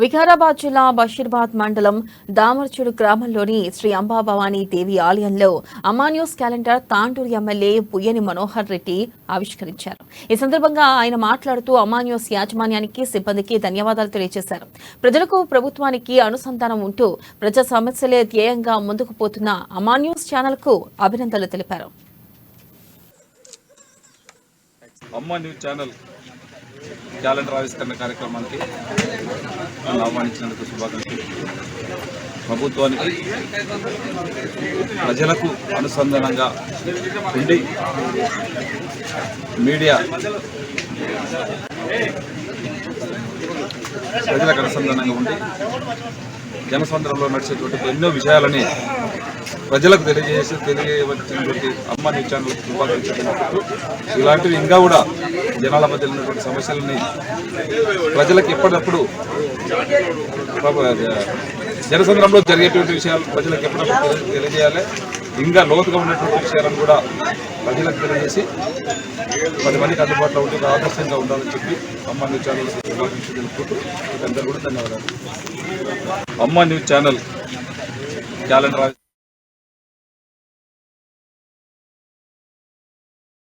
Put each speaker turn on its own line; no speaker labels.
వికారాబాద్ జిల్లా బషీర్బాద్ మండలం దామర్చుడు గ్రామంలోని శ్రీ అంబాభవానీ దేవి ఆలయంలో Amma news calendar Tandur MLA Puyyani Manohar Reddy ఆవిష్కరించారు. ఈ సందర్భంగా ఆయన మాట్లాడుతూ అమ్మా న్యూస్ యాజమాన్యానికి, సిబ్బందికి ధన్యవాదాలు తెలియజేశారు. ప్రజలకు, ప్రభుత్వానికి అనుసంధానం ఉంటూ ప్రజా సమస్యలే ధ్యేయంగా ముందుకు పోతున్న అమ్మా న్యూస్ ఛానల్ కు అభినందనలు తెలిపారు.
అమ్మా న్యూస్ ఛానల్ క్యాలెండర్ ఆవిష్కరణ కార్యక్రమానికి నన్ను ఆహ్వానించినందుకు శుభాకాంక్షలు. ప్రభుత్వానికి, ప్రజలకు అనుసంధానంగా ఉండి మీడియా ప్రజలకు అనుసంధానంగా ఉండి జనసంద్రంలో నడిచేటువంటి ఎన్నో విషయాలని ప్రజలకు తెలియవచ్చినటువంటి అమ్మా న్యూస్ ఛానల్ శుభాకాంక్షలు. ఇలాంటివి ఇంకా కూడా జనాల మధ్య ఉన్నటువంటి సమస్యలని ప్రజలకు ఎప్పటికప్పుడు జనసంద్రంలో జరిగేటువంటి విషయాలు ప్రజలకు ఎప్పటికప్పుడు తెలియజేయాలి. ఇంకా లోతుగా ఉన్నటువంటి విషయాలను కూడా ప్రజలకు తెలియజేసి 10 మందికి అందుబాటులో ఉంటే ఆదర్శంగా ఉండాలని చెప్పి అమ్మా న్యూస్ ఛానల్ శుభాకాంక్షలు తెలుపుకుంటూ అందరూ కూడా ధన్యవాదాలు. అమ్మా న్యూస్ ఛానల్ క్యాలెండర్